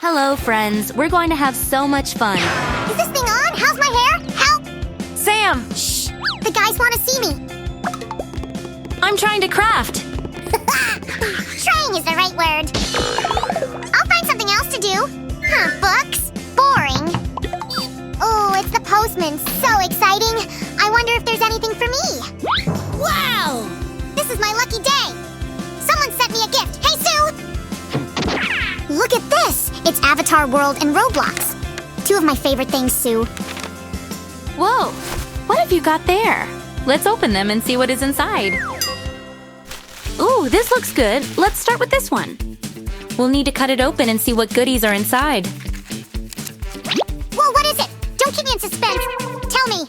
Hello, friends. We're going to have so much fun. Is this thing on? How's my hair? Help! Sam! Shh! The guys want to see me. I'm trying to craft. Trying is the right word. I'll find something else to do. Books? Boring. Oh, it's the postman. So exciting. I wonder if there's anything for me. Wow! This is my lucky day. Someone sent me a gift. Hey, Sue! Look at this. It's Avatar World and Roblox. Two of my favorite things, Sue. Whoa! What have you got there? Let's open them and see what is inside. Ooh, this looks good. Let's start with this one. We'll need to cut it open and see what goodies are inside. Whoa, what is it? Don't keep me in suspense. Tell me.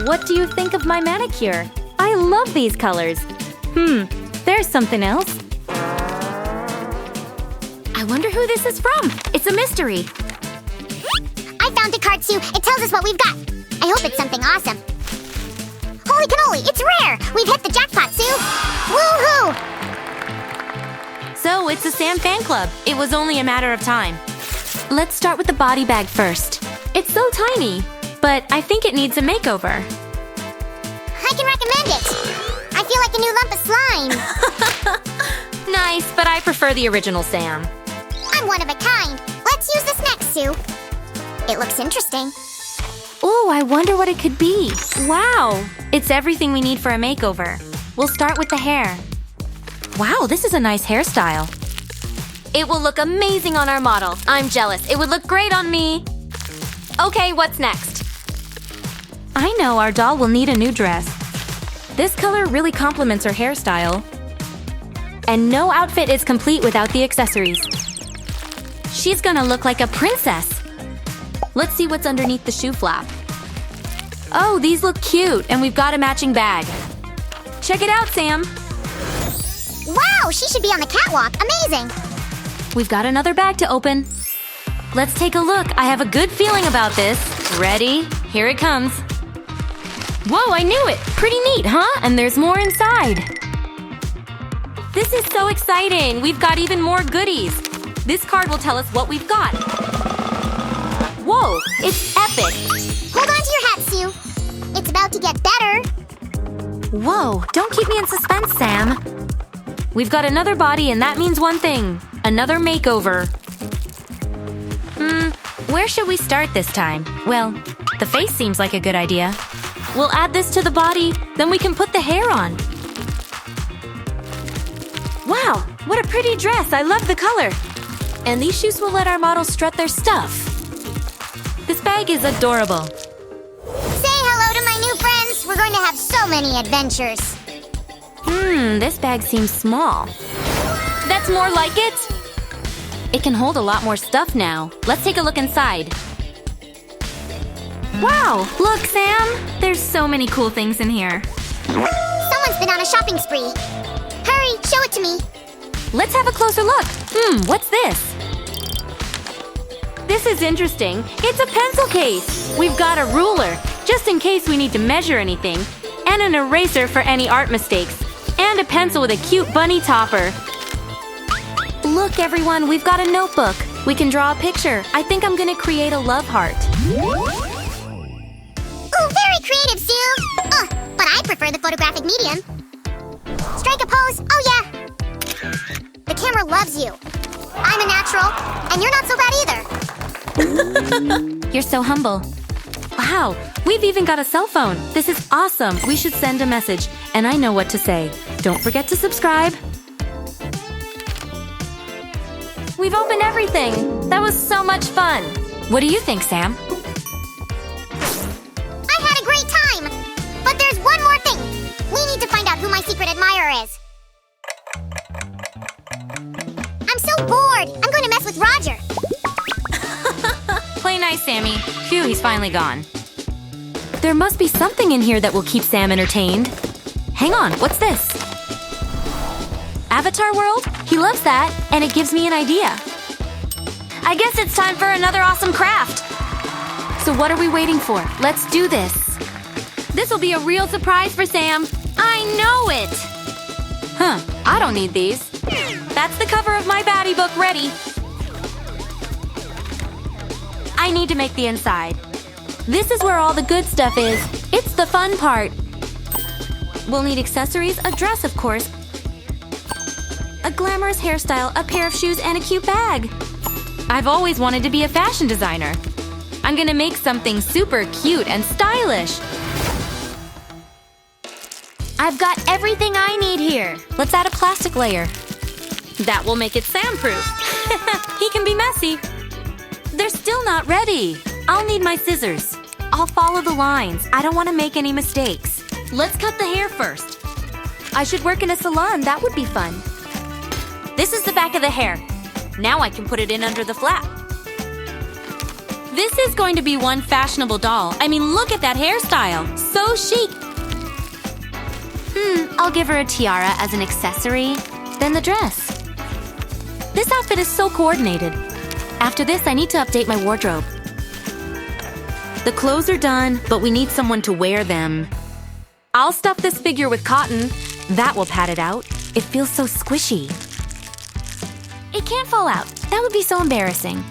What do you think of my manicure? I love these colors. There's something else. I wonder who this is from. It's a mystery. I found the card, Sue. It tells us what we've got. I hope it's something awesome. Holy cannoli, it's rare! We've hit the jackpot, Sue! Woohoo! So, it's a Sam fan club. It was only a matter of time. Let's start with the body bag first. It's so tiny, but I think it needs a makeover. I can recommend it. I feel like a new lump of slime. Nice, but I prefer the original Sam. I'm one of a kind. Let's use this next, Sue. It looks interesting. Ooh, I wonder what it could be. Wow! It's everything we need for a makeover. We'll start with the hair. Wow, this is a nice hairstyle. It will look amazing on our model. I'm jealous. It would look great on me. Okay, what's next? I know our doll will need a new dress. This color really complements her hairstyle. And no outfit is complete without the accessories. She's gonna look like a princess. Let's see what's underneath the shoe flap. Oh, these look cute, and we've got a matching bag. Check it out, Sam. Wow, she should be on the catwalk. Amazing. We've got another bag to open. Let's take a look. I have a good feeling about this. Ready? Here it comes. Whoa, I knew it! Pretty neat, huh? And there's more inside. This is so exciting. We've got even more goodies. This card will tell us what we've got. Whoa, it's epic. Hold on to your hat, Sue. It's about to get better. Whoa, don't keep me in suspense, Sam. We've got another body, and that means one thing. Another makeover. Where should we start this time? Well, the face seems like a good idea. We'll add this to the body, then we can put the hair on. Wow, what a pretty dress. I love the color. And these shoes will let our models strut their stuff. This bag is adorable. Say hello to my new friends. We're going to have so many adventures. This bag seems small. That's more like it. It can hold a lot more stuff now. Let's take a look inside. Wow, look, Sam. There's so many cool things in here. Someone's been on a shopping spree. Hurry, show it to me. Let's have a closer look. What's this? This is interesting. It's a pencil case. We've got a ruler, just in case we need to measure anything, and an eraser for any art mistakes, and a pencil with a cute bunny topper. Look, everyone, we've got a notebook. We can draw a picture. I think I'm gonna create a love heart. Ooh, very creative, Sue. But I prefer the photographic medium. Strike a pose. Oh, yeah. The camera loves you. I'm a natural, and you're not so bad either. You're so humble. Wow, we've even got a cell phone. This is awesome. We should send a message, and I know what to say. Don't forget to subscribe. We've opened everything. That was so much fun. What do you think, Sam? I had a great time. But there's one more thing. We need to find out who my secret admirer is. I'm so bored. I'm going to mess with Roger. Play nice, Sammy. Phew, he's finally gone. There must be something in here that will keep Sam entertained. Hang on, what's this? Avatar World? He loves that, and it gives me an idea. I guess it's time for another awesome craft. So what are we waiting for? Let's do this. This will be a real surprise for Sam. I know it! I don't need these. That's the cover of my baddie book ready. I need to make the inside. This is where all the good stuff is. It's the fun part. We'll need accessories, a dress, of course, a glamorous hairstyle, a pair of shoes, and a cute bag. I've always wanted to be a fashion designer. I'm gonna make something super cute and stylish. I've got everything I need here. Let's add a plastic layer. That will make it Sam-proof. He can be messy. They're still not ready. I'll need my scissors. I'll follow the lines. I don't want to make any mistakes. Let's cut the hair first. I should work in a salon. That would be fun. This is the back of the hair. Now I can put it in under the flap. This is going to be one fashionable doll. I mean, look at that hairstyle. So chic. I'll give her a tiara as an accessory. Then the dress. This outfit is so coordinated. After this, I need to update my wardrobe. The clothes are done, but we need someone to wear them. I'll stuff this figure with cotton. That will pad it out. It feels so squishy. It can't fall out. That would be so embarrassing.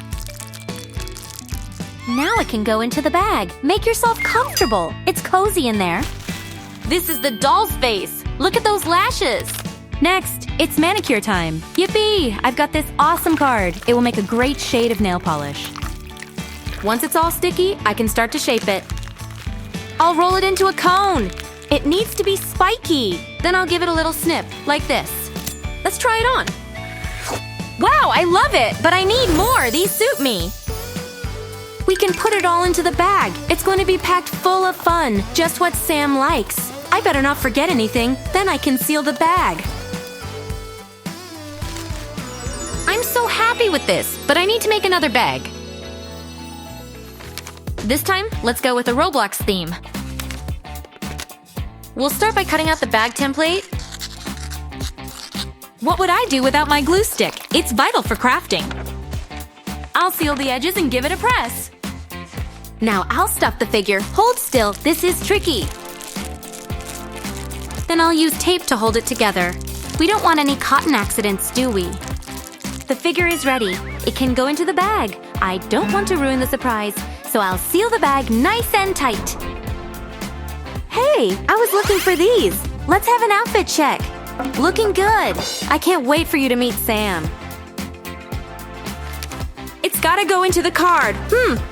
Now it can go into the bag. Make yourself comfortable. It's cozy in there. This is the doll's face. Look at those lashes. Next, it's manicure time. Yippee! I've got this awesome card. It will make a great shade of nail polish. Once it's all sticky, I can start to shape it. I'll roll it into a cone. It needs to be spiky. Then I'll give it a little snip, like this. Let's try it on. Wow, I love it, but I need more. These suit me. We can put it all into the bag. It's going to be packed full of fun, just what Sam likes. I better not forget anything, then I can seal the bag. I'm so happy with this, but I need to make another bag. This time, let's go with a Roblox theme. We'll start by cutting out the bag template. What would I do without my glue stick? It's vital for crafting. I'll seal the edges and give it a press. Now I'll stuff the figure. Hold still, this is tricky. Then I'll use tape to hold it together. We don't want any cotton accidents, do we? The figure is ready. It can go into the bag. I don't want to ruin the surprise, so I'll seal the bag nice and tight. Hey, I was looking for these. Let's have an outfit check. Looking good. I can't wait for you to meet Sam. It's gotta go into the card.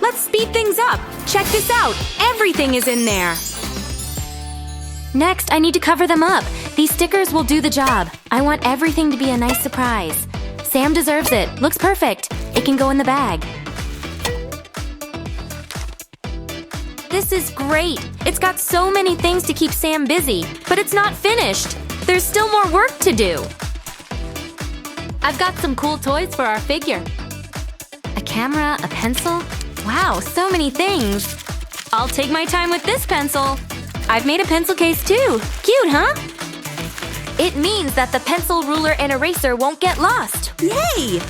Let's speed things up. Check this out. Everything is in there. Next, I need to cover them up. These stickers will do the job. I want everything to be a nice surprise. Sam deserves it. Looks perfect. It can go in the bag. This is great. It's got so many things to keep Sam busy, but it's not finished. There's still more work to do. I've got some cool toys for our figure. A camera, a pencil. Wow, so many things. I'll take my time with this pencil. I've made a pencil case too. Cute, huh? It means that the pencil, ruler, and eraser won't get lost. Yay!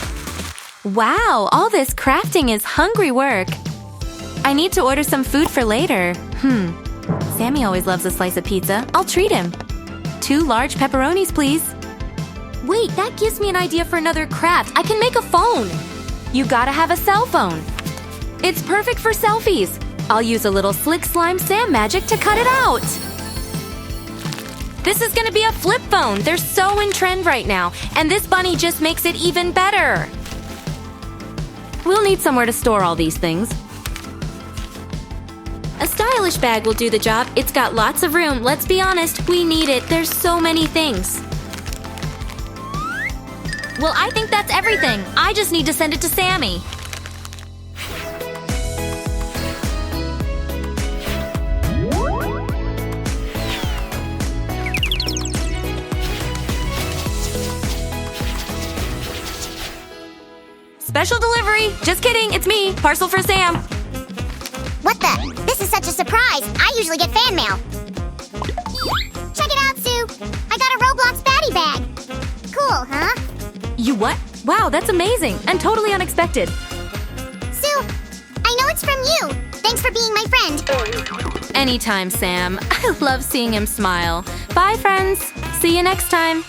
Wow, all this crafting is hungry work. I need to order some food for later. Sammy always loves a slice of pizza. I'll treat him. 2 large pepperonis, please. Wait, that gives me an idea for another craft. I can make a phone. You gotta have a cell phone. It's perfect for selfies. I'll use a little slick slime Sam magic to cut it out. This is gonna be a flip phone. They're so in trend right now, and this bunny just makes it even better. We'll need somewhere to store all these things. A stylish bag will do the job. It's got lots of room. Let's be honest, we need it. There's so many things. Well, I think that's everything. I just need to send it to Sammy. Special delivery! Just kidding, it's me. Parcel for Sam. What the? This is such a surprise. I usually get fan mail. Check it out, Sue. I got a Roblox baddie bag. Cool, huh? You what? Wow, that's amazing and totally unexpected. Sue, I know it's from you. Thanks for being my friend. Anytime, Sam. I love seeing him smile. Bye, friends. See you next time.